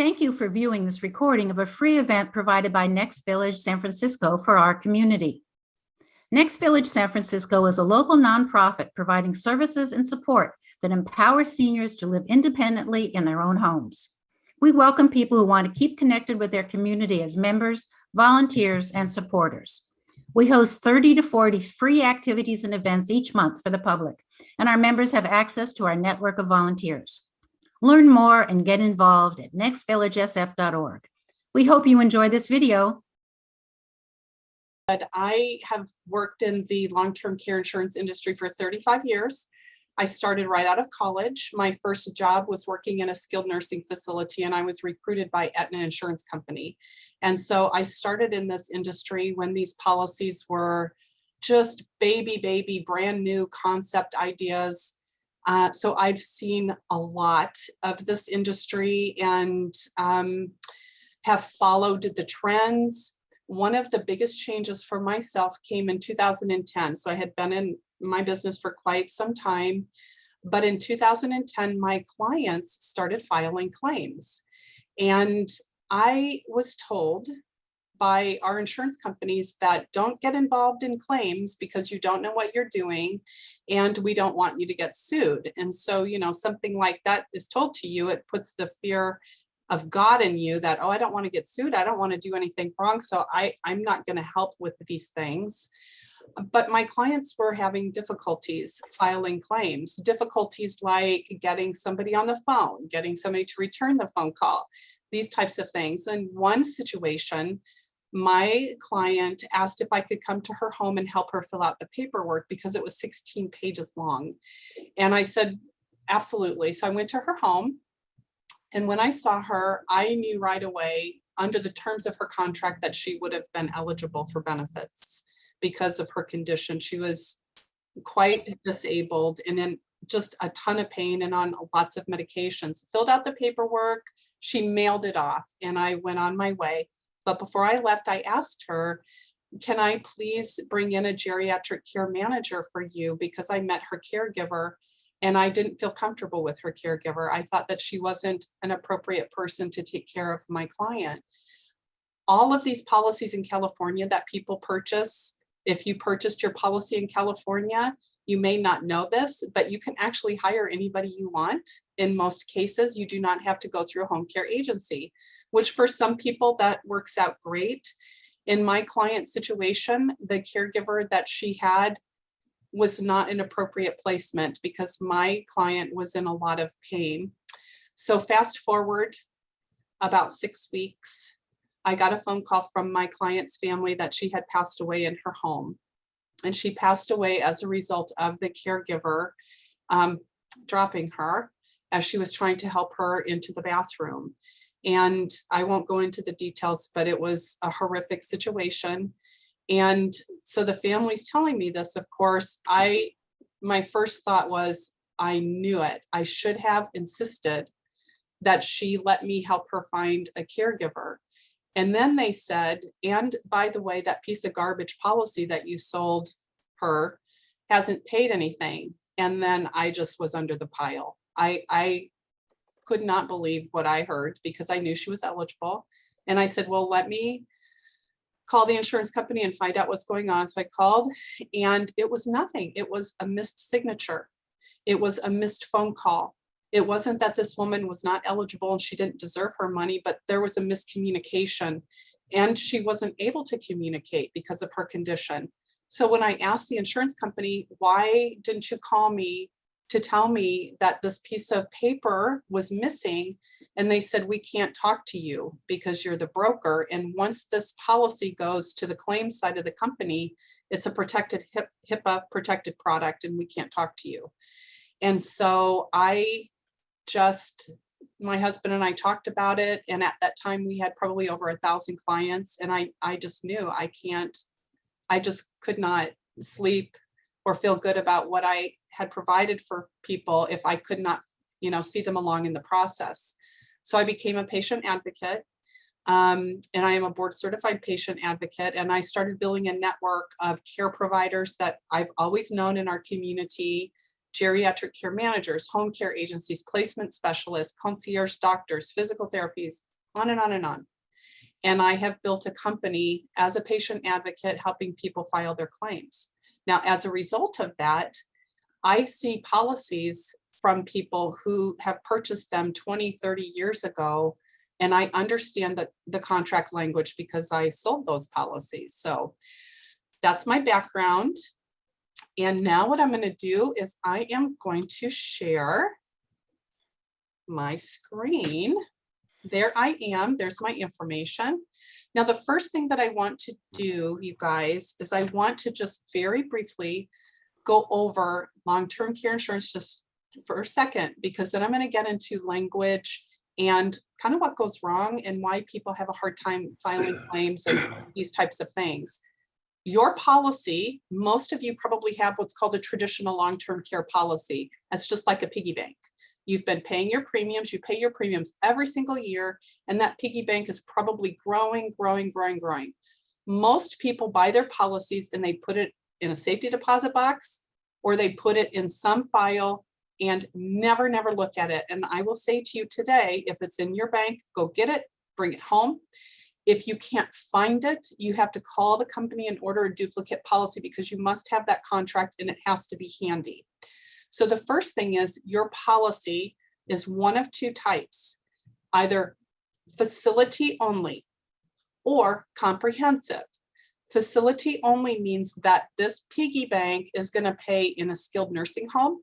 thank you for viewing this recording of a free event provided by Next Village San Francisco for our community. Next Village San Francisco is a local nonprofit providing services and support that empower seniors to live independently in their own homes. We welcome people who want to keep connected with their community as members, volunteers, and supporters. We host 30 to 40 free activities and events each month for the public, and our members have access to our network of volunteers. Learn more and get involved at nextvillagesf.org. We hope you enjoy this video. I have worked in the long-term care insurance industry for 35 years. I started right out of college. My first job was working in a skilled nursing facility, and I was recruited by Aetna Insurance Company. And so I started in this industry when these policies were just baby, brand new concept ideas. So I've seen a lot of this industry and have followed the trends. One of the biggest changes for myself came in 2010. So I had been in my business for quite some time, but in 2010, my clients started filing claims. And I was told by our insurance companies that don't get involved in claims because you don't know what you're doing and we don't want you to get sued. And so, you know, something like that is told to you, it puts the fear of God in you that, oh, I don't want to get sued. I don't want to do anything wrong. So I'm not going to help with these things. But my clients were having difficulties filing claims, difficulties like getting somebody on the phone, getting somebody to return the phone call, these types of things. In one situation, my client asked if I could come to her home and help her fill out the paperwork because it was 16 pages long. And I said, absolutely. So I went to her home. And when I saw her, I knew right away under the terms of her contract that she would have been eligible for benefits because of her condition. She was quite disabled and in just a ton of pain and on lots of medications. Filled out the paperwork, she mailed it off, and I went on my way. But before I left, I asked her, can I please bring in a geriatric care manager for you? Because I met her caregiver and I didn't feel comfortable with her caregiver. I thought that she wasn't an appropriate person to take care of my client. All of these policies in California that people purchase, if you purchased your policy in California, you may not know this, but you can actually hire anybody you want. In most cases, you do not have to go through a home care agency, which for some people that works out great. In my client situation, the caregiver that she had was not an appropriate placement because my client was in a lot of pain. So fast forward about 6 weeks, I got a phone call from my client's family that she had passed away in her home. And she passed away as a result of the caregiver dropping her as she was trying to help her into the bathroom. And I won't go into the details, but it was a horrific situation. And so the family's telling me this, of course, my first thought was, I knew it. I should have insisted that she let me help her find a caregiver. And then they said, and by the way, that piece of garbage policy that you sold her hasn't paid anything. And then I just was under the pile. I could not believe what I heard because I knew she was eligible. And I said, well, let me call the insurance company and find out what's going on. So I called and it was nothing. It was a missed signature. It was a missed phone call. It wasn't that this woman was not eligible and she didn't deserve her money, but there was a miscommunication and she wasn't able to communicate because of her condition. So when I asked the insurance company, why didn't you call me to tell me that this piece of paper was missing? And they said, we can't talk to you because you're the broker. And once this policy goes to the claims side of the company, it's a protected HIPAA protected product and we can't talk to you. And so my husband and I talked about it. And at that time we had probably over 1,000 clients. And I just knew I just could not sleep or feel good about what I had provided for people if I could not, see them along in the process. So I became a patient advocate. And I am a board certified patient advocate. And I started building a network of care providers that I've always known in our community, geriatric care managers, home care agencies, placement specialists, concierge doctors, physical therapies, on and on and on. And I have built a company as a patient advocate, helping people file their claims. Now, as a result of that, I see policies from people who have purchased them 20, 30 years ago. And I understand the contract language because I sold those policies. So that's my background. And now what I'm going to do is I am going to share my screen. There I am. There's my information. Now, the first thing that I want to do, you guys, is I want to just very briefly go over long-term care insurance just for a second, because then I'm going to get into language and kind of what goes wrong and why people have a hard time filing claims and these types of things. Your policy, most of you probably have what's called a traditional long-term care policy. That's just like a piggy bank. You've been paying your premiums, you pay your premiums every single year, and that piggy bank is probably growing. Most people buy their policies and they put it in a safety deposit box, or they put it in some file and never look at it. And I will say to you today, if it's in your bank, go get it, bring it home. If you can't find it, you have to call the company and order a duplicate policy, because you must have that contract and it has to be handy. So the first thing is, your policy is one of two types, either facility only or comprehensive. Facility only means that this piggy bank is going to pay in a skilled nursing home,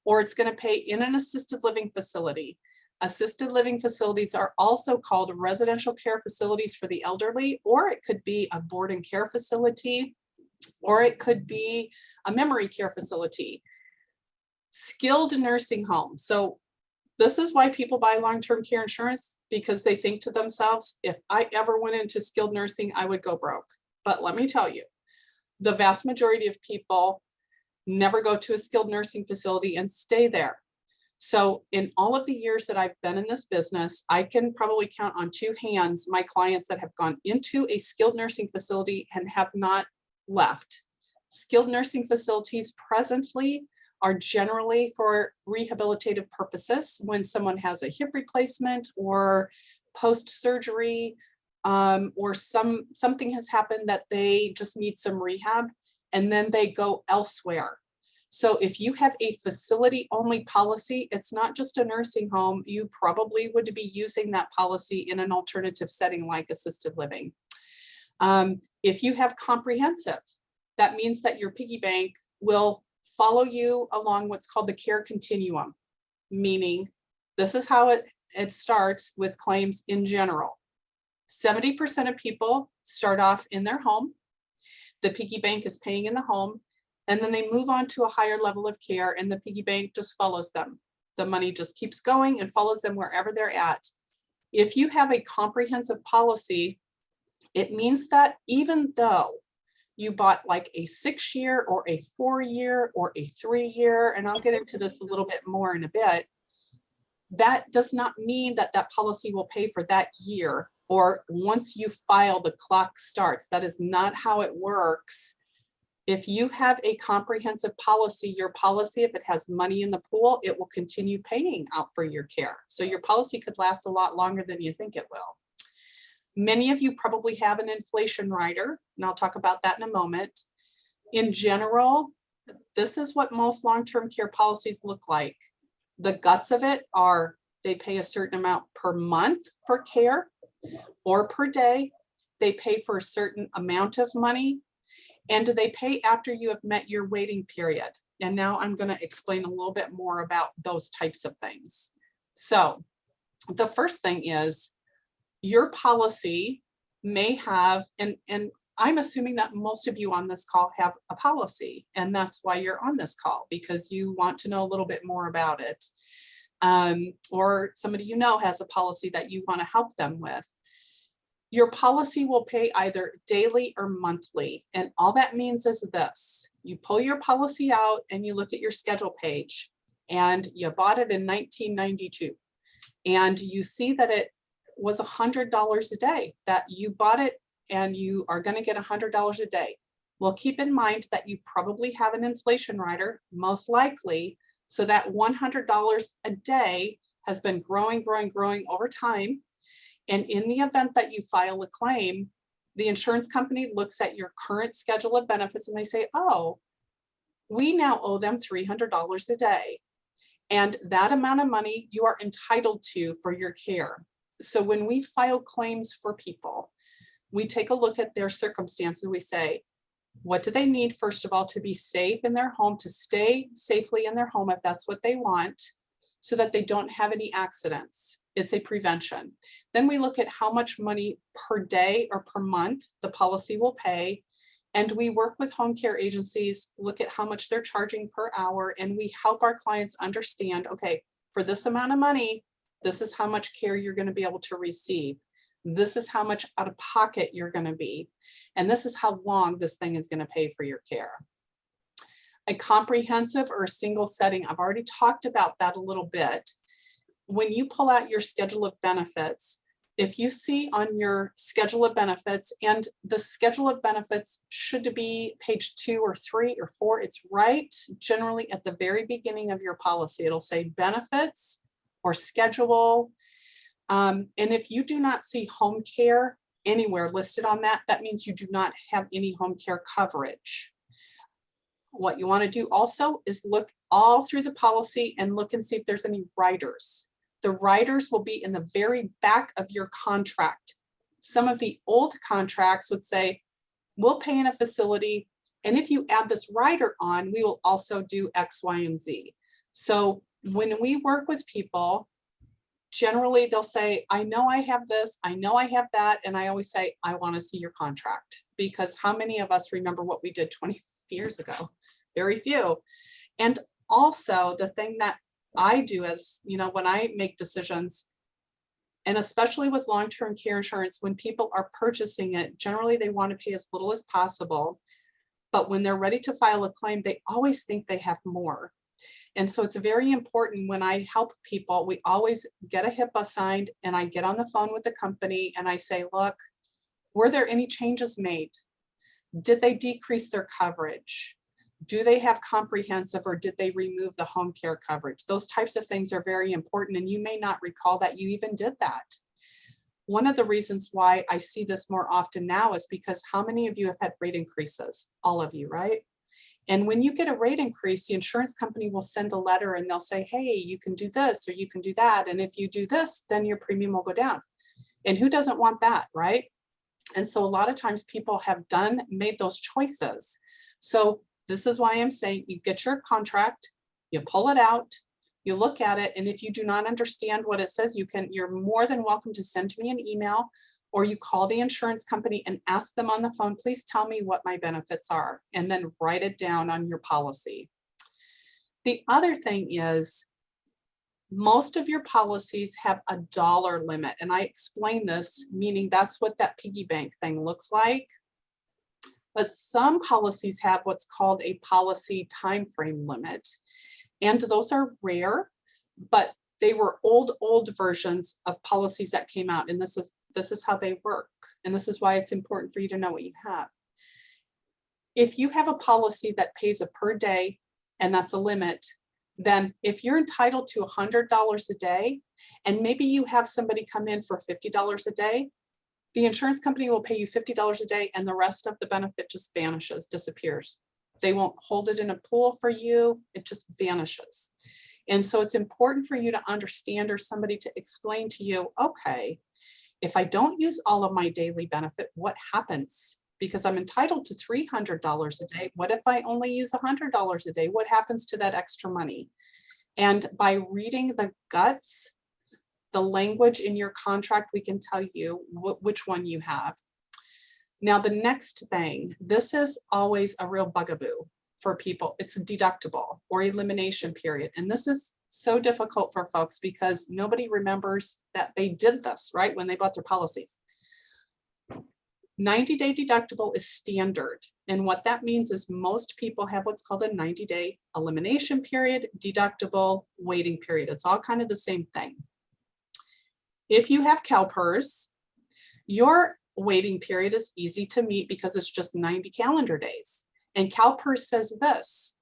or it's going to pay in an assisted living facility. Assisted living facilities are also called residential care facilities for the elderly, or it could be a board and care facility, or it could be a memory care facility. Skilled nursing home. So this is why people buy long-term care insurance, because they think to themselves, if I ever went into skilled nursing, I would go broke. But let me tell you, the vast majority of people never go to a skilled nursing facility and stay there. So in all of the years that I've been in this business, I can probably count on two hands my clients that have gone into a skilled nursing facility and have not left. Skilled nursing facilities presently are generally for rehabilitative purposes, when someone has a hip replacement or post-surgery, or something has happened that they just need some rehab, and then they go elsewhere. So if you have a facility only policy, it's not just a nursing home. You probably would be using that policy in an alternative setting like assisted living. If you have comprehensive, that means that your piggy bank will follow you along what's called the care continuum, meaning this is how it starts with claims in general. 70% of people start off in their home. The piggy bank is paying in the home, and then they move on to a higher level of care, and the piggy bank just follows them. The money just keeps going and follows them wherever they're at. If you have a comprehensive policy, it means that even though you bought like a 6-year or a 4-year or a 3-year, and I'll get into this a little bit more in a bit, that does not mean that that policy will pay for that year, or once you file, the clock starts. That is not how it works. If you have a comprehensive policy, your policy, if it has money in the pool, it will continue paying out for your care. So your policy could last a lot longer than you think it will. Many of you probably have an inflation rider, and I'll talk about that in a moment. In general, this is what most long-term care policies look like. The guts of it are they pay a certain amount per month for care or per day. They pay for a certain amount of money, and they pay after you have met your waiting period. And now I'm going to explain a little bit more about those types of things. So the first thing is, your policy may have, and I'm assuming that most of you on this call have a policy, and that's why you're on this call, because you want to know a little bit more about it. Or somebody you know has a policy that you want to help them with. Your policy will pay either daily or monthly. And all that means is this: you pull your policy out and you look at your schedule page, and you bought it in 1992, and you see that it was $100 a day, that you bought it and you are going to get $100 a day. Well, keep in mind that you probably have an inflation rider, most likely. So that $100 a day has been growing over time. And in the event that you file a claim, the insurance company looks at your current schedule of benefits and they say, oh, we now owe them $300 a day. And that amount of money you are entitled to for your care. So when we file claims for people, we take a look at their circumstances. We say, what do they need, first of all, to be safe in their home, to stay safely in their home if that's what they want, so that they don't have any accidents. It's a prevention. Then we look at how much money per day or per month the policy will pay. And we work with home care agencies, look at how much they're charging per hour, and we help our clients understand, okay, for this amount of money, this is how much care you're going to be able to receive. This is how much out of pocket you're going to be. And this is how long this thing is going to pay for your care. A comprehensive or a single setting, I've already talked about that a little bit. When you pull out your schedule of benefits, if you see on your schedule of benefits, and the schedule of benefits should be page 2 or 3 or 4, it's right generally at the very beginning of your policy. It'll say benefits or schedule. And if you do not see home care anywhere listed on that, that means you do not have any home care coverage. What you want to do also is look all through the policy and look and see if there's any riders. The riders will be in the very back of your contract. Some of the old contracts would say, we'll pay in a facility, and if you add this rider on, we will also do X, Y, and Z. So when we work with people, generally they'll say, I know I have this, I know I have that, and I always say, I want to see your contract, because how many of us remember what we did 20 years ago? Very few. And also the thing that I do is, when I make decisions, and especially with long-term care insurance, when people are purchasing it, generally they want to pay as little as possible. But when they're ready to file a claim, they always think they have more. And so it's very important when I help people, we always get a HIPAA signed, and I get on the phone with the company and I say, look, were there any changes made? Did they decrease their coverage? Do they have comprehensive, or did they remove the home care coverage? Those types of things are very important, and you may not recall that you even did that. One of the reasons why I see this more often now is because how many of you have had rate increases? All of you, right? And when you get a rate increase, the insurance company will send a letter and they'll say, hey, you can do this or you can do that. And if you do this, then your premium will go down. And who doesn't want that, right? And so a lot of times people have made those choices. So this is why I'm saying you get your contract, you pull it out, you look at it, and if you do not understand what it says, you're more than welcome to send me an email, or you call the insurance company and ask them on the phone, please tell me what my benefits are, and then write it down on your policy. The other thing is, most of your policies have a dollar limit, and I explain this, meaning that's what that piggy bank thing looks like. But some policies have what's called a policy time frame limit. And those are rare, but they were old versions of policies that came out. And this is how they work. And this is why it's important for you to know what you have. If you have a policy that pays a per day, and that's a limit, then if you're entitled to $100 a day, and maybe you have somebody come in for $50 a day, the insurance company will pay you $50 a day, and the rest of the benefit just vanishes, disappears. They won't hold it in a pool for you. It just vanishes. And so it's important for you to understand, or somebody to explain to you, okay, if I don't use all of my daily benefit, what happens? Because I'm entitled to $300 a day. What if I only use $100 a day? What happens to that extra money? And by reading the guts, the language in your contract, we can tell you which one you have. Now, the next thing, this is always a real bugaboo for people. It's a deductible or elimination period. And this is so difficult for folks because nobody remembers that they did this, right, when they bought their policies. 90-day deductible is standard. And what that means is most people have what's called a 90-day elimination period, deductible, waiting period. It's all kind of the same thing. If you have CalPERS, your waiting period is easy to meet because it's just 90 calendar days. And CalPERS says this: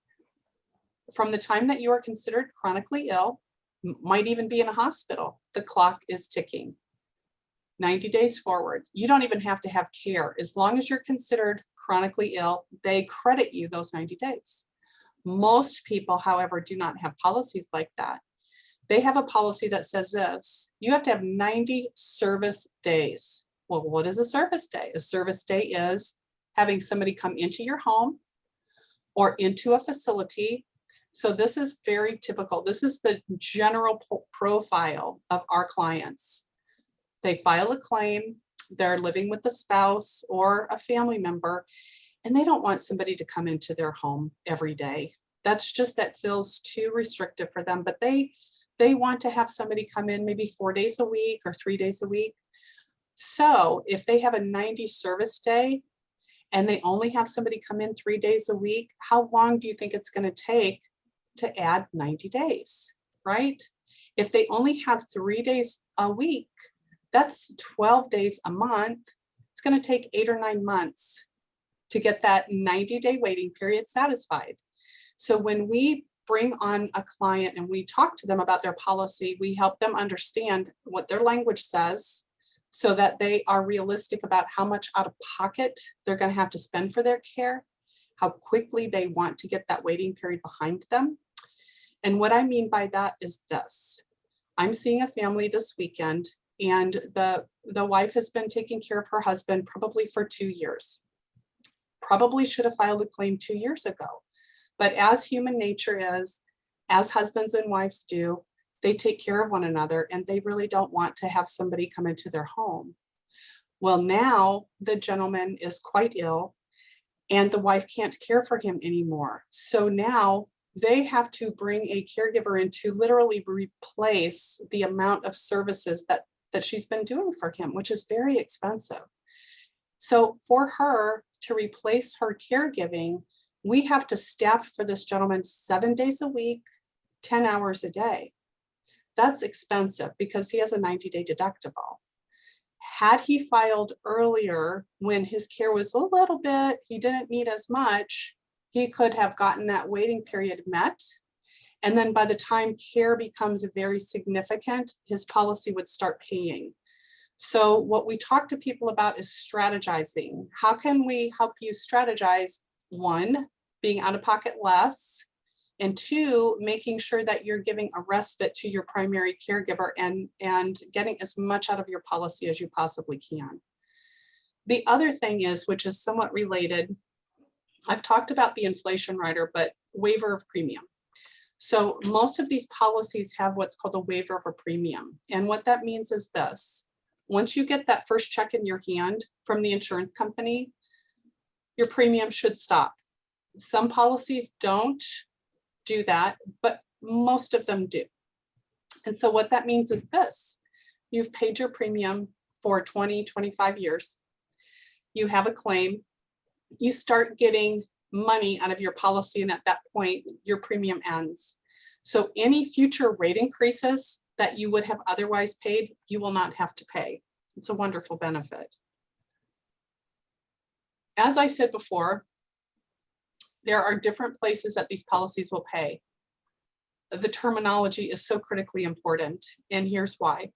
from the time that you are considered chronically ill, might even be in a hospital, the clock is ticking. 90 days forward. You don't even have to have care. As long as you're considered chronically ill, they credit you those 90 days. Most people, however, do not have policies like that. They have a policy that says this: you have to have 90 service days. Well, what is a service day? A service day is having somebody come into your home or into a facility. So this is very typical. This is the general profile of our clients. They file a claim, they're living with a spouse or a family member, and they don't want somebody to come into their home every day. That feels too restrictive for them, but they want to have somebody come in maybe 4 days a week or 3 days a week. So if they have a 90 service day and they only have somebody come in 3 days a week, how long do you think it's going to take to add 90 days, right? If they only have 3 days a week, that's 12 days a month. It's going to take 8 or 9 months to get that 90-day waiting period satisfied. So when we bring on a client and we talk to them about their policy, we help them understand what their language says so that they are realistic about how much out of pocket they're going to have to spend for their care, how quickly they want to get that waiting period behind them. And what I mean by that is this: I'm seeing a family this weekend, and the wife has been taking care of her husband probably for 2 years. Probably should have filed a claim 2 years ago. But as human nature is, as husbands and wives do, they take care of one another and they really don't want to have somebody come into their home. Well, now the gentleman is quite ill and the wife can't care for him anymore. So now they have to bring a caregiver in to literally replace the amount of services that she's been doing for him, which is very expensive. So for her to replace her caregiving, we have to staff for this gentleman 7 days a week, 10 hours a day. That's expensive because he has a 90-day deductible. Had he filed earlier when his care was a little bit, he didn't need as much, he could have gotten that waiting period met. And then by the time care becomes very significant, his policy would start paying. So what we talk to people about is strategizing. How can we help you strategize? 1, being out of pocket less, and 2, making sure that you're giving a respite to your primary caregiver and getting as much out of your policy as you possibly can. The other thing is, which is somewhat related, I've talked about the inflation rider, but waiver of premium. So most of these policies have what's called a waiver of a premium. And what that means is this: once you get that first check in your hand from the insurance company, your premium should stop. Some policies don't do that, but most of them do. And so what that means is this: you've paid your premium for 20, 25 years. You have a claim. You start getting money out of your policy, and at that point, your premium ends. So any future rate increases that you would have otherwise paid, you will not have to pay. It's a wonderful benefit. As I said before, there are different places that these policies will pay. The terminology is so critically important, and here's why.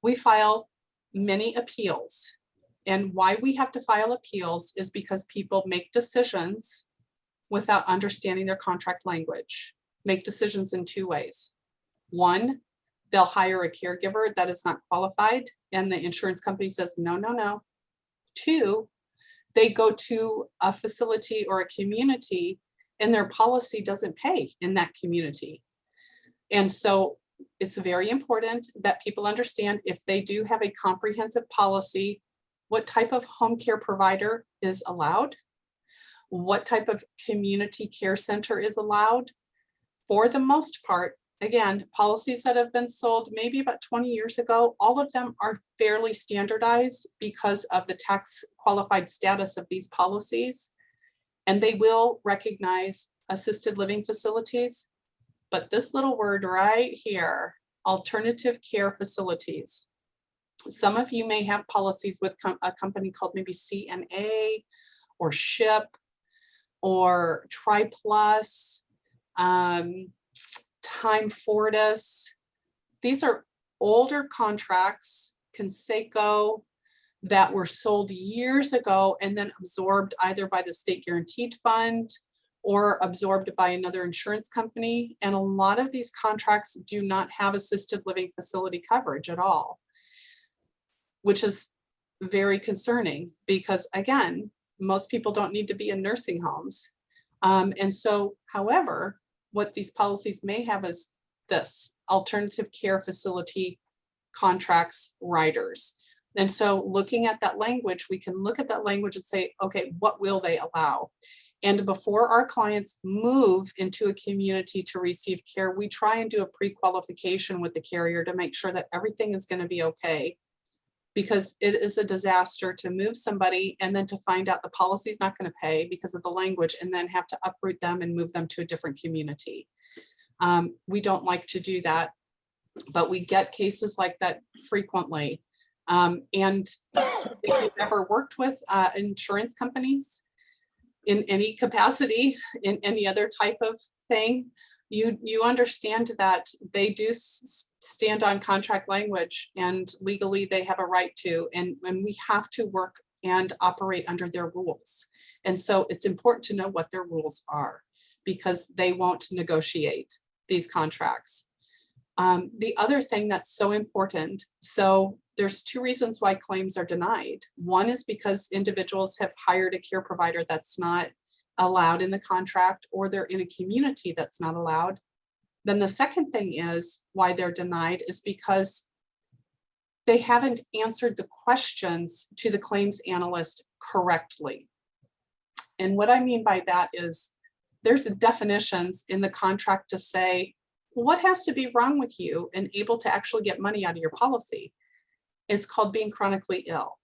We file many appeals, and why we have to file appeals is because people make decisions without understanding their contract language. Make decisions in 2 ways. 1, they'll hire a caregiver that is not qualified, and the insurance company says, no, no, no. 2, they go to a facility or a community and their policy doesn't pay in that community. And so it's very important that people understand, if they do have a comprehensive policy, what type of home care provider is allowed, what type of community care center is allowed. For the most part, again, policies that have been sold maybe about 20 years ago, all of them are fairly standardized because of the tax qualified status of these policies. And they will recognize assisted living facilities. But this little word right here, alternative care facilities. Some of you may have policies with a company called maybe CNA or SHIP or TriPlus, Time Fortis. These are older contracts Conseco that were sold years ago and then absorbed either by the state guaranteed fund or absorbed by another insurance company. And a lot of these contracts do not have assisted living facility coverage at all, which is very concerning because, again, most people don't need to be in nursing homes. And so, however, what these policies may have is this alternative care facility contracts riders. And so looking at that language, we can look at that language and say, okay, what will they allow? And before our clients move into a community to receive care, we try and do a pre-qualification with the carrier to make sure that everything is going to be okay. Because it is a disaster to move somebody and then to find out the policy is not going to pay because of the language and then have to uproot them and move them to a different community. We don't like to do that, but we get cases like that frequently. And if you've ever worked with insurance companies in any capacity, in any other type of thing, you understand that they do stand on contract language and legally they have a right to, and we have to work and operate under their rules. And so it's important to know what their rules are because they won't negotiate these contracts. The other thing that's so important, so there's two reasons why claims are denied. One is because individuals have hired a care provider that's not allowed in the contract, or they're in a community that's not allowed. Then the second thing is why they're denied is because they haven't answered the questions to the claims analyst correctly. And what I mean by that is there's definitions in the contract to say, what has to be wrong with you and able to actually get money out of your policy? It's called being chronically ill.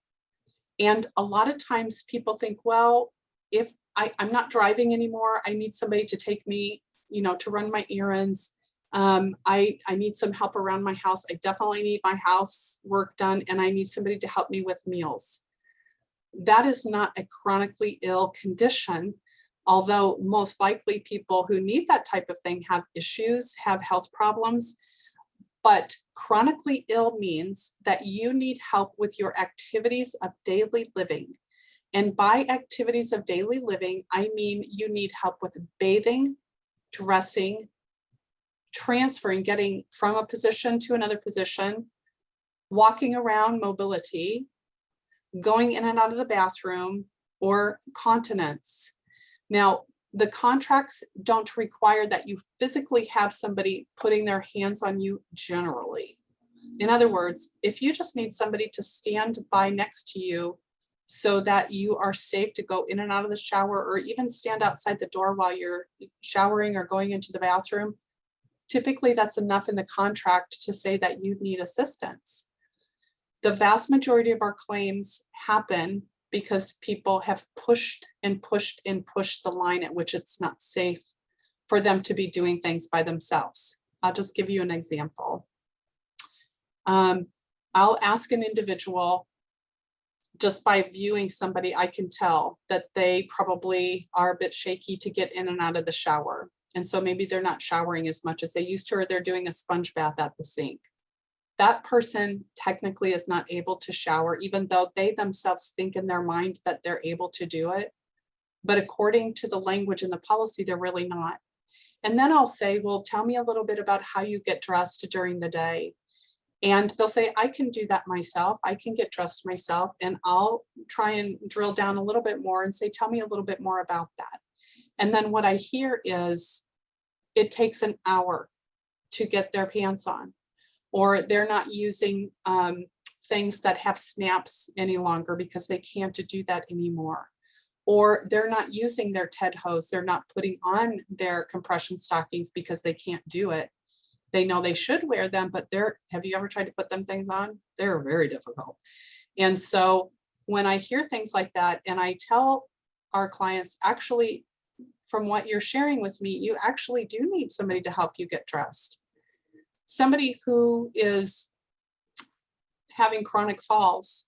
And a lot of times people think, well, if I'm not driving anymore, I need somebody to take me, to run my errands. I need some help around my house. I definitely need my house work done, and I need somebody to help me with meals. That is not a chronically ill condition, although most likely people who need that type of thing have issues, have health problems. But chronically ill means that you need help with your activities of daily living. And by activities of daily living, I mean you need help with bathing, dressing, transferring, getting from a position to another position, walking around, mobility, going in and out of the bathroom, or continence. Now, the contracts don't require that you physically have somebody putting their hands on you generally. In other words, if you just need somebody to stand by next to you so that you are safe to go in and out of the shower, or even stand outside the door while you're showering or going into the bathroom, typically that's enough in the contract to say that you need assistance. The vast majority of our claims happen because people have pushed and pushed and pushed the line at which it's not safe for them to be doing things by themselves. I'll just give you an example. I'll ask an individual, just by viewing somebody, I can tell that they probably are a bit shaky to get in and out of the shower. And so maybe they're not showering as much as they used to, or they're doing a sponge bath at the sink. That person technically is not able to shower, even though they themselves think in their mind that they're able to do it. But according to the language in the policy, they're really not. And then I'll say, well, tell me a little bit about how you get dressed during the day. And they'll say, I can do that myself. I can get dressed myself. And I'll try and drill down a little bit more and say, tell me a little bit more about that. And then what I hear is it takes an hour to get their pants on, or they're not using things that have snaps any longer because they can't do that anymore. Or they're not using their TED hose. They're not putting on their compression stockings because they can't do it. They know they should wear them, but have you ever tried to put them things on? They're very difficult. And so when I hear things like that, and I tell our clients, actually, from what you're sharing with me, you actually do need somebody to help you get dressed. Somebody who is having chronic falls,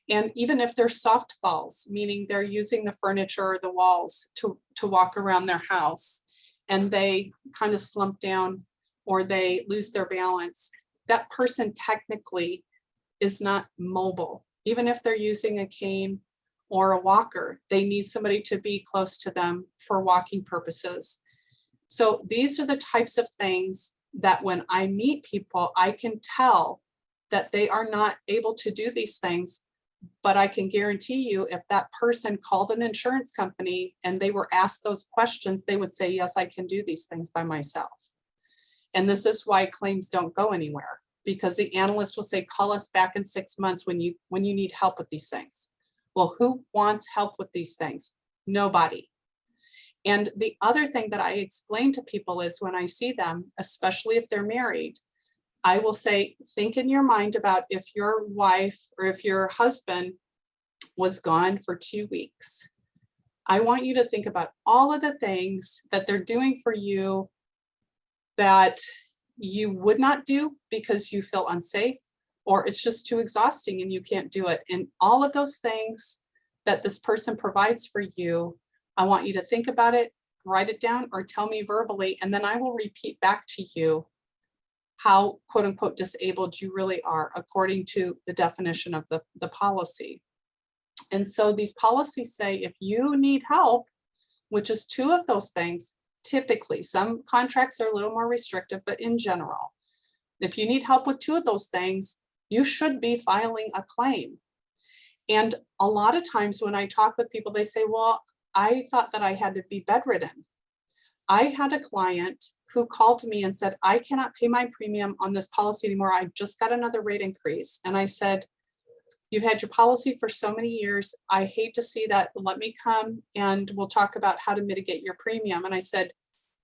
and even if they're soft falls, meaning they're using the furniture or the walls to walk around their house, and they kind of slump down or they lose their balance, that person technically is not mobile. Even if they're using a cane or a walker, they need somebody to be close to them for walking purposes. So these are the types of things that when I meet people, I can tell that they are not able to do these things. But I can guarantee you, if that person called an insurance company and they were asked those questions, they would say, yes, I can do these things by myself. And this is why claims don't go anywhere, because the analyst will say, call us back in 6 months when you need help with these things. Well, who wants help with these things? Nobody. And the other thing that I explain to people is when I see them, especially if they're married, I will say, think in your mind about if your wife or if your husband was gone for 2 weeks. I want you to think about all of the things that they're doing for you that you would not do because you feel unsafe, or it's just too exhausting and you can't do it. And all of those things that this person provides for you, I want you to think about it, write it down, or tell me verbally, and then I will repeat back to you how quote unquote disabled you really are according to the definition of the policy. And so these policies say if you need help, which is 2 of those things, typically, some contracts are a little more restrictive, but in general, if you need help with 2 of those things, you should be filing a claim. And a lot of times when I talk with people, they say, well, I thought that I had to be bedridden. I had a client who called me and said, I cannot pay my premium on this policy anymore. I just got another rate increase. And I said, you've had your policy for so many years. I hate to see that. Let me come and we'll talk about how to mitigate your premium. And I said,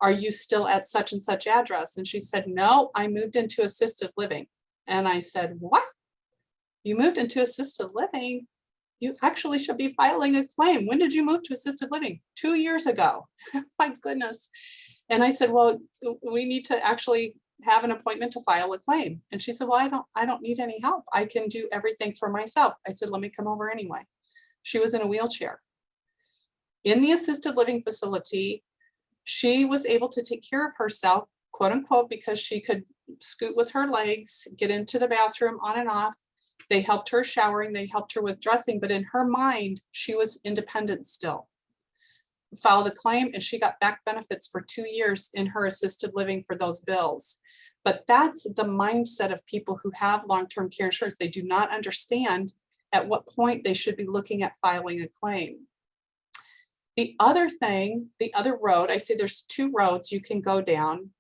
are you still at such and such address? And she said, no, I moved into assisted living. And I said, what? You moved into assisted living? You actually should be filing a claim. When did you move to assisted living? 2 years ago. My goodness. And I said, well, we need to actually have an appointment to file a claim. And she said, well, I don't need any help. I can do everything for myself. I said, let me come over anyway. She was in a wheelchair. In the assisted living facility, she was able to take care of herself, quote unquote, because she could scoot with her legs, get into the bathroom on and off. They helped her showering, they helped her with dressing, but in her mind, she was independent still. Filed a claim and she got back benefits for 2 years in her assisted living for those bills. But that's the mindset of people who have long-term care insurance. They do not understand at what point they should be looking at filing a claim. The other thing, the other road, I say there's 2 roads you can go down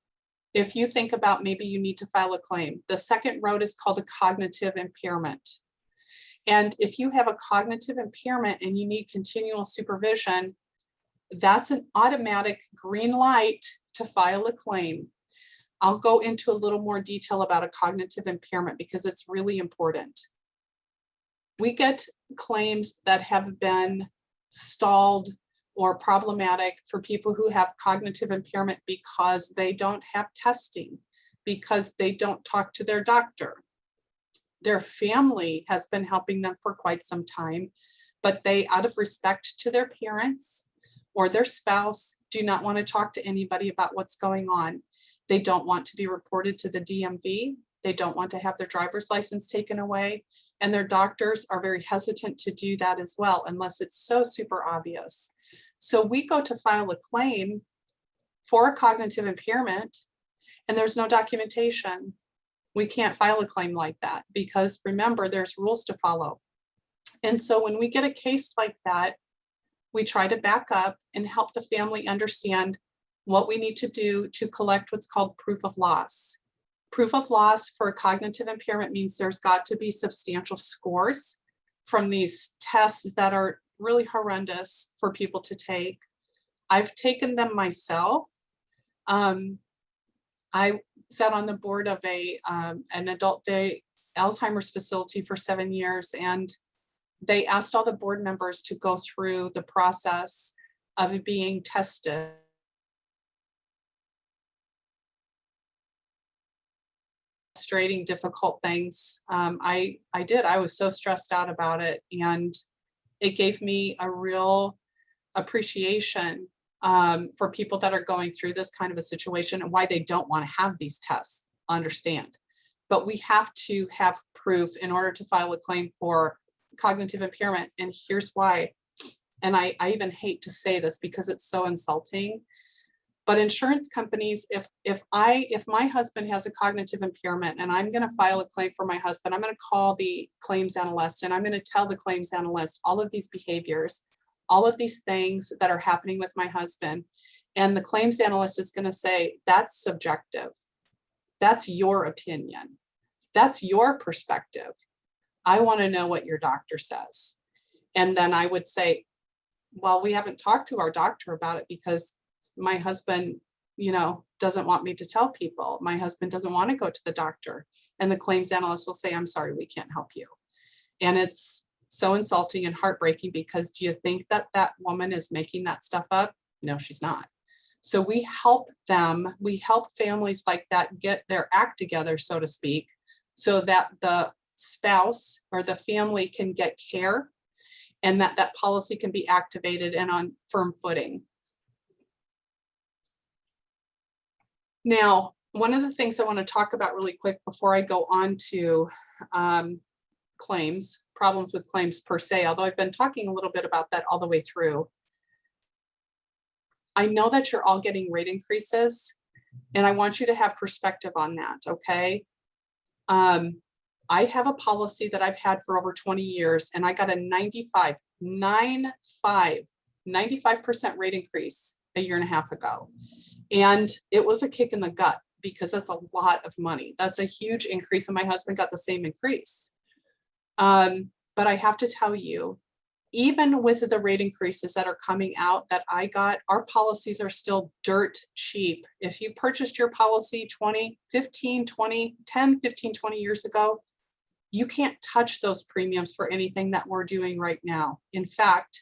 if you think about maybe you need to file a claim. The second road is called a cognitive impairment. And if you have a cognitive impairment and you need continual supervision, that's an automatic green light to file a claim. I'll go into a little more detail about a cognitive impairment because it's really important. We get claims that have been stalled or problematic for people who have cognitive impairment because they don't have testing, because they don't talk to their doctor. Their family has been helping them for quite some time, but they, out of respect to their parents or their spouse, do not want to talk to anybody about what's going on. They don't want to be reported to the DMV. They don't want to have their driver's license taken away. And their doctors are very hesitant to do that as well, unless it's so super obvious. So we go to file a claim for a cognitive impairment and there's no documentation. We can't file a claim like that because remember, there's rules to follow. And so when we get a case like that, we try to back up and help the family understand what we need to do to collect what's called proof of loss. Proof of loss for a cognitive impairment means there's got to be substantial scores from these tests that are really horrendous for people to take. I've taken them myself. I sat on the board of an adult day Alzheimer's facility for 7 years, and they asked all the board members to go through the process of it being tested. Frustrating, difficult things. I did. I was so stressed out about it, and it gave me a real appreciation for people that are going through this kind of a situation and why they don't want to have these tests. Understand, But we have to have proof in order to file a claim for cognitive impairment. And here's why. And I even hate to say this because it's so insulting. But insurance companies, if my husband has a cognitive impairment and I'm going to file a claim for my husband, I'm going to call the claims analyst and I'm going to tell the claims analyst all of these behaviors, all of these things that are happening with my husband. And the claims analyst is going to say, that's subjective. That's your opinion. That's your perspective. I want to know what your doctor says. And then I would say, well, we haven't talked to our doctor about it because my husband, doesn't want me to tell people. My husband doesn't want to go to the doctor. And the claims analyst will say, I'm sorry, we can't help you. And it's so insulting and heartbreaking because do you think that that woman is making that stuff up? No, she's not. So we help families like that get their act together, so to speak, so that the spouse or the family can get care and that policy can be activated and on firm footing. Now, one of the things I want to talk about really quick before I go on to claims, problems with claims per se, although I've been talking a little bit about that all the way through. I know that you're all getting rate increases, and I want you to have perspective on that, okay? I have a policy that I've had for over 20 years, and I got a 95% rate increase a year and a half ago. And it was a kick in the gut because that's a lot of money. That's a huge increase, and my husband got the same increase. But I have to tell you, even with the rate increases that are coming out that I got, our policies are still dirt cheap. If you purchased your policy 10, 15, 20 years ago, you can't touch those premiums for anything that we're doing right now. In fact,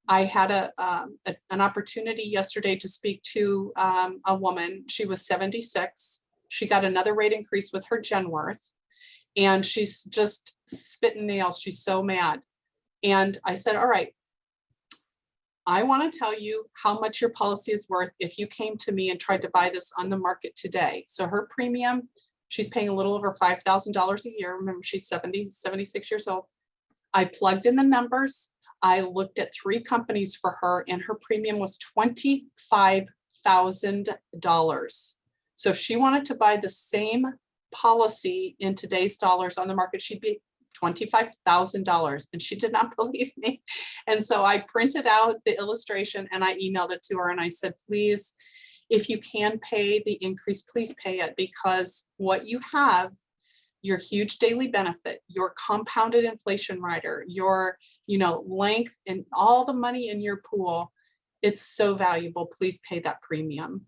I had an opportunity yesterday to speak to a woman. She was 76. She got another rate increase with her Genworth, and she's just spitting nails. She's so mad. And I said, all right, I want to tell you how much your policy is worth if you came to me and tried to buy this on the market today. So her premium, she's paying a little over $5,000 a year. Remember, she's 76 years old. I plugged in the numbers. I looked at 3 companies for her, and her premium was $25,000. So if she wanted to buy the same policy in today's dollars on the market, she'd be $25,000, and she did not believe me. And so I printed out the illustration and I emailed it to her, and I said, please, if you can pay the increase, please pay it, because what you have, your huge daily benefit, your compounded inflation rider, your length, and all the money in your pool, it's so valuable. Please pay that premium.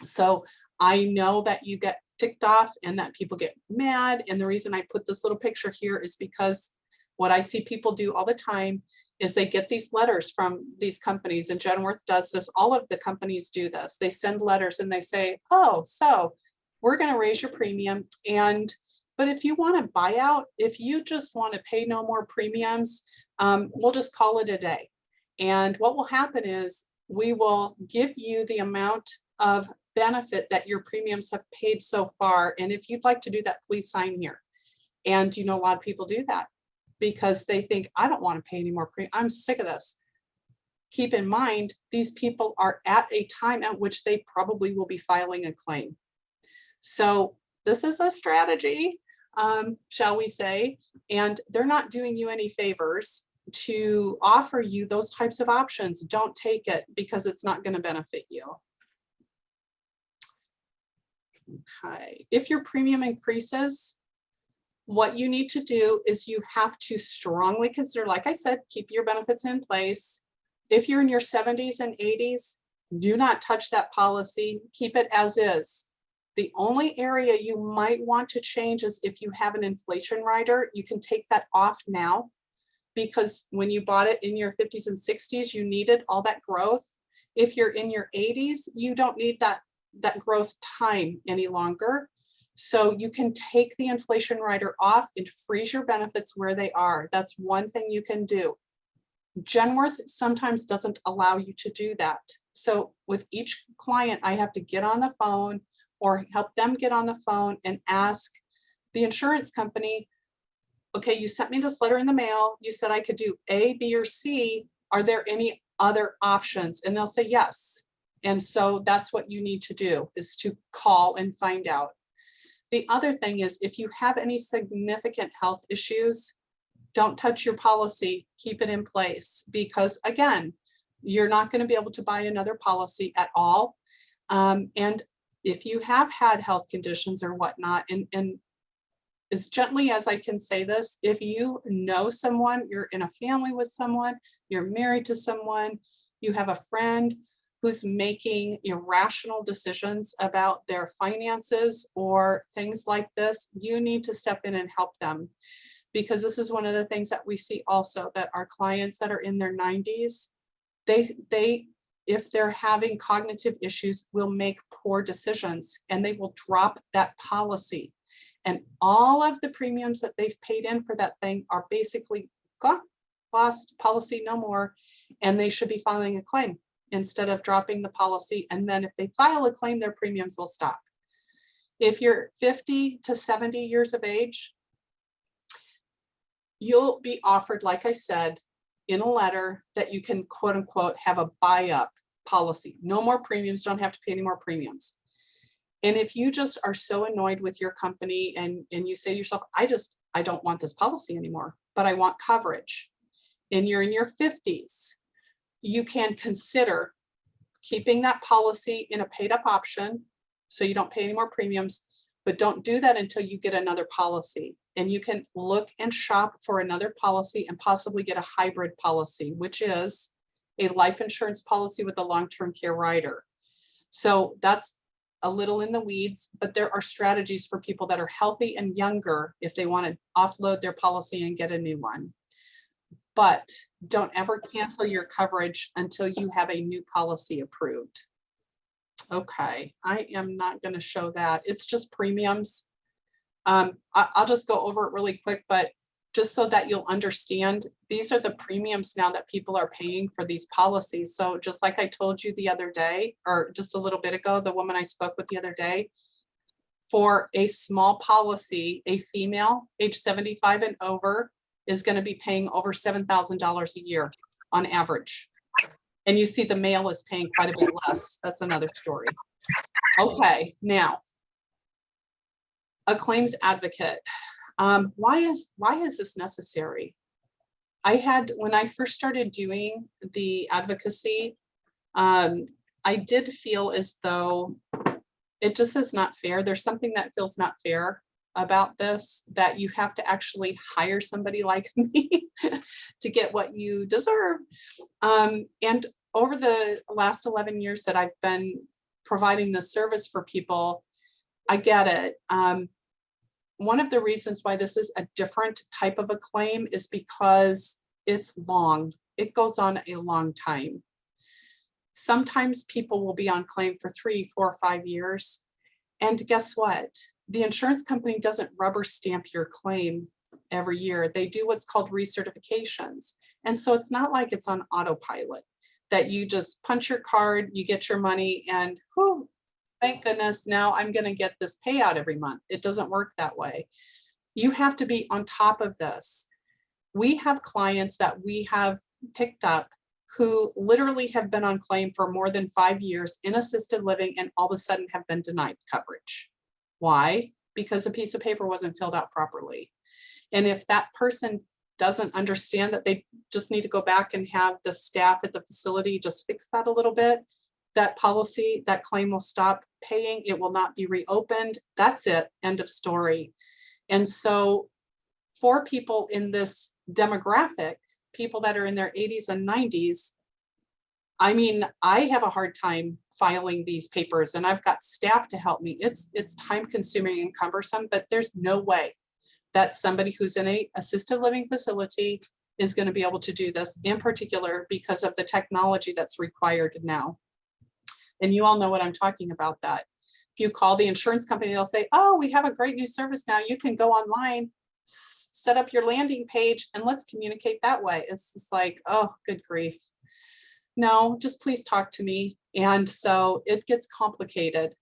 So I know that you get ticked off and that people get mad. And the reason I put this little picture here is because what I see people do all the time is they get these letters from these companies, and Genworth does this. All of the companies do this. They send letters and they say, oh, so we're going to raise your premium. But if you want a buyout, if you just want to pay no more premiums, we'll just call it a day. And what will happen is we will give you the amount of benefit that your premiums have paid so far. And if you'd like to do that, please sign here. And a lot of people do that because they think, I don't want to pay any more premium. I'm sick of this. Keep in mind, these people are at a time at which they probably will be filing a claim. So this is a strategy, shall we say, and they're not doing you any favors to offer you those types of options. Don't take it because it's not going to benefit you. Okay, if your premium increases, what you need to do is you have to strongly consider, like I said, keep your benefits in place. If you're in your 70s and 80s, do not touch that policy. Keep it as is. The only area you might want to change is if you have an inflation rider. You can take that off now, because when you bought it in your 50s and 60s, you needed all that growth. If you're in your 80s, you don't need that growth time any longer. So you can take the inflation rider off and freeze your benefits where they are. That's one thing you can do. Genworth sometimes doesn't allow you to do that. So with each client, I have to get on the phone or help them get on the phone and ask The insurance company, okay, you sent me this letter in the mail. You said I could do A, B, or C. Are there any other options? And they'll say yes. And so that's what you need to do, is to call and find out. The other thing is, if you have any significant health issues, don't touch your policy, keep it in place, because again, you're not going to be able to buy another policy at all. And if you have had health conditions or whatnot, and as gently as I can say this, if you know someone, you're in a family with someone, you're married to someone, you have a friend who's making irrational decisions about their finances or things like this, you need to step in and help them. Because this is one of the things that we see also, that our clients that are in their 90s, they if they're having cognitive issues, will make poor decisions and they will drop that policy. And all of the premiums that they've paid in for that thing are basically gone, lost, policy no more, and they should be filing a claim instead of dropping the policy. And then if they file a claim, their premiums will stop. If you're 50 to 70 years of age, you'll be offered, like I said, in a letter that you can quote unquote have a buy-up policy. No more premiums, don't have to pay any more premiums. And if you just are so annoyed with your company and you say to yourself, I don't want this policy anymore, but I want coverage, and you're in your 50s, you can consider keeping that policy in a paid up option so you don't pay any more premiums, but don't do that until you get another policy. And you can look and shop for another policy and possibly get a hybrid policy, which is a life insurance policy with a long-term care rider. So that's a little in the weeds, but there are strategies for people that are healthy and younger if they want to offload their policy and get a new one. But don't ever cancel your coverage until you have a new policy approved. Okay, I am not going to show that. It's just premiums. I'll just go over it really quick, but just so that you'll understand, these are the premiums now that people are paying for these policies. So just like I told you the other day, or just a little bit ago, the woman I spoke with the other day, for a small policy, a female age 75 and over is going to be paying over $7,000 a year on average. And you see the male is paying quite a bit less. That's another story. Okay, now, a claims advocate. Why is this necessary? When I first started doing the advocacy, I did feel as though it just is not fair. There's something that feels not fair about this, that you have to actually hire somebody like me to get what you deserve. And over the last 11 years that I've been providing this service for people, I get it. One of the reasons why this is a different type of a claim is because it's long. It goes on a long time. Sometimes people will be on claim for 3, 4, 5 years. And guess what? The insurance company doesn't rubber stamp your claim every year. They do what's called recertifications. And so it's not like it's on autopilot, that you just punch your card, you get your money, and whew, thank goodness, now I'm going to get this payout every month. It doesn't work that way. You have to be on top of this. We have clients that we have picked up who literally have been on claim for more than 5 years in assisted living and all of a sudden have been denied coverage. Why? Because a piece of paper wasn't filled out properly. And if that person doesn't understand that they just need to go back and have the staff at the facility just fix that a little bit, that policy, that claim will stop paying. It will not be reopened. That's it. End of story. And so for people in this demographic, people that are in their 80s and 90s, I mean, I have a hard time filing these papers and I've got staff to help me. It's time consuming and cumbersome, but there's no way that somebody who's in a assisted living facility is going to be able to do this, in particular because of the technology that's required now. And you all know what I'm talking about that. If you call the insurance company, they'll say, oh, we have a great new service now. You can go online, set up your landing page, and let's communicate that way. It's just like, oh, good grief. No, just please talk to me. And so it gets complicated.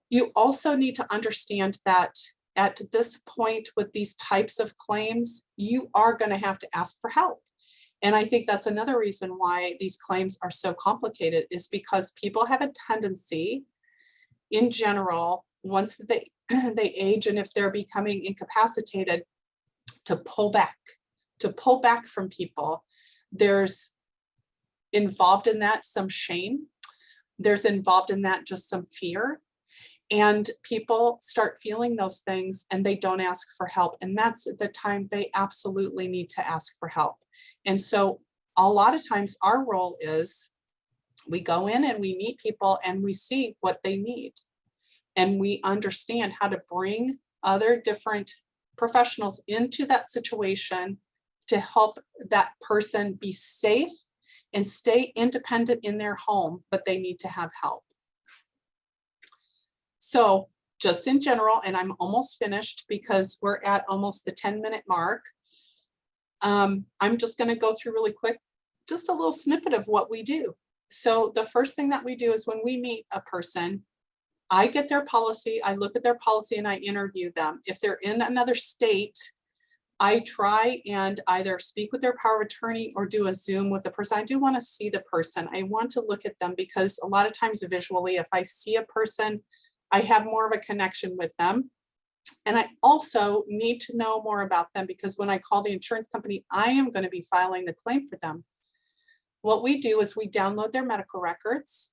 You also need to understand that at this point with these types of claims, you are going to have to ask for help. And I think that's another reason why these claims are so complicated, is because people have a tendency in general, once they age and if they're becoming incapacitated, to pull back from people. There's involved in that some shame. There's involved in that just some fear. And people start feeling those things and they don't ask for help. And that's the time they absolutely need to ask for help. And so a lot of times our role is we go in and we meet people and we see what they need. And we understand how to bring other different professionals into that situation to help that person be safe and stay independent in their home, but they need to have help. So just in general, and I'm almost finished because we're at almost the 10-minute mark. I'm just going to go through really quick, just a little snippet of what we do. So the first thing that we do is when we meet a person, I get their policy, I look at their policy and I interview them. If they're in another state, I try and either speak with their power of attorney or do a Zoom with the person. I do want to see the person. I want to look at them because a lot of times visually, if I see a person, I have more of a connection with them. And I also need to know more about them because when I call the insurance company, I am going to be filing the claim for them. What we do is we download their medical records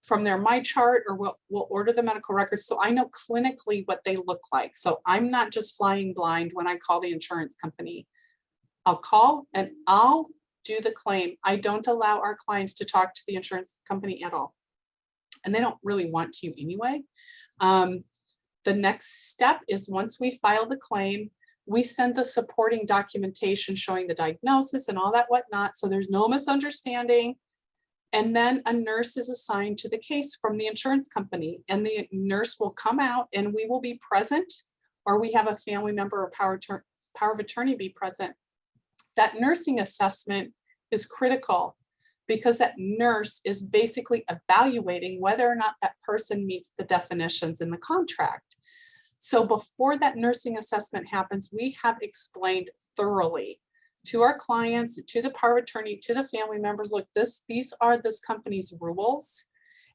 from their My Chart, or we'll order the medical records so I know clinically what they look like. So I'm not just flying blind when I call the insurance company. I'll call and I'll do the claim. I don't allow our clients to talk to the insurance company at all. And they don't really want to anyway. The next step is once we file the claim, we send the supporting documentation showing the diagnosis and all that whatnot. So there's no misunderstanding. And then a nurse is assigned to the case from the insurance company, and the nurse will come out and we will be present, or we have a family member or power of attorney be present. That nursing assessment is critical because that nurse is basically evaluating whether or not that person meets the definitions in the contract. So before that nursing assessment happens, we have explained thoroughly to our clients, to the power of attorney, to the family members, look, these are this company's rules.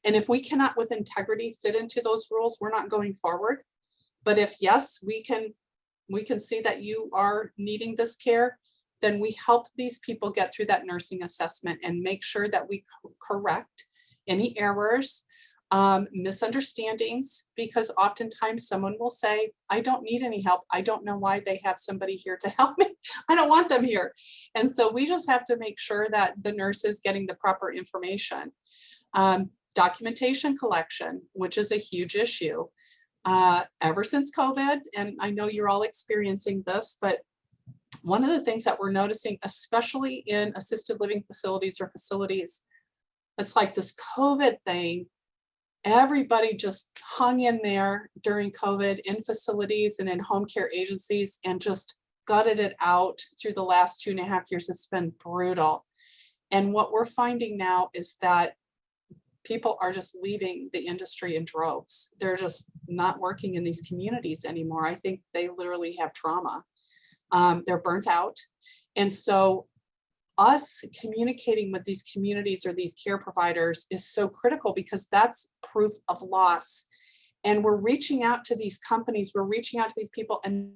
And if we cannot with integrity fit into those rules, we're not going forward. But if yes, we can see that you are needing this care, then we help these people get through that nursing assessment and make sure that we correct any errors, misunderstandings, because oftentimes someone will say, I don't need any help. I don't know why they have somebody here to help me. I don't want them here. And so we just have to make sure that the nurse is getting the proper information. Documentation collection, which is a huge issue. Ever since COVID, and I know you're all experiencing this, but one of the things that we're noticing, especially in assisted living facilities or facilities, it's like this COVID thing. Everybody just hung in there during COVID in facilities and in home care agencies and just gutted it out through the last 2.5 years. It's been brutal. And what we're finding now is that people are just leaving the industry in droves. They're just not working in these communities anymore. I think they literally have trauma. They're burnt out. And so us communicating with these communities or these care providers is so critical because that's proof of loss. And we're reaching out to these companies, we're reaching out to these people, and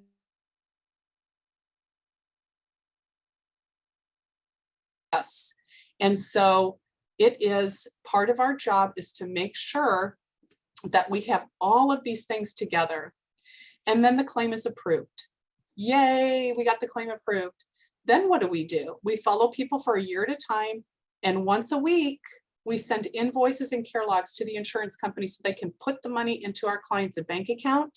yes. And so it is part of our job is to make sure that we have all of these things together. And then the claim is approved. Yay, we got the claim approved. Then what do? We follow people for a year at a time. And once a week, we send invoices and care logs to the insurance company so they can put the money into our client's bank account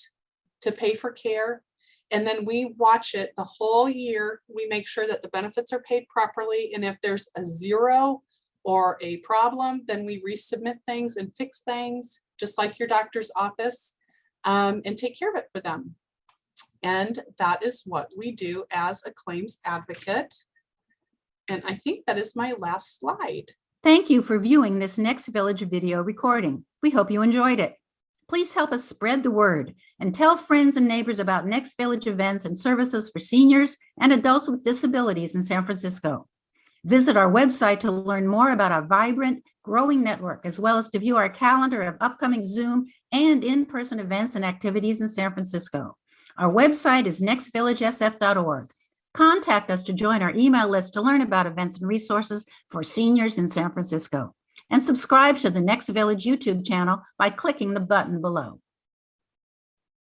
to pay for care. And then we watch it the whole year. We make sure that the benefits are paid properly. And if there's a zero or a problem, then we resubmit things and fix things, just like your doctor's office, and take care of it for them. And that is what we do as a claims advocate. And I think that is my last slide. Thank you for viewing this Next Village video recording. We hope you enjoyed it. Please help us spread the word and tell friends and neighbors about Next Village events and services for seniors and adults with disabilities in San Francisco. Visit our website to learn more about our vibrant, growing network, as well as to view our calendar of upcoming Zoom and in-person events and activities in San Francisco. Our website is nextvillagesf.org. Contact us to join our email list to learn about events and resources for seniors in San Francisco. And subscribe to the Next Village YouTube channel by clicking the button below.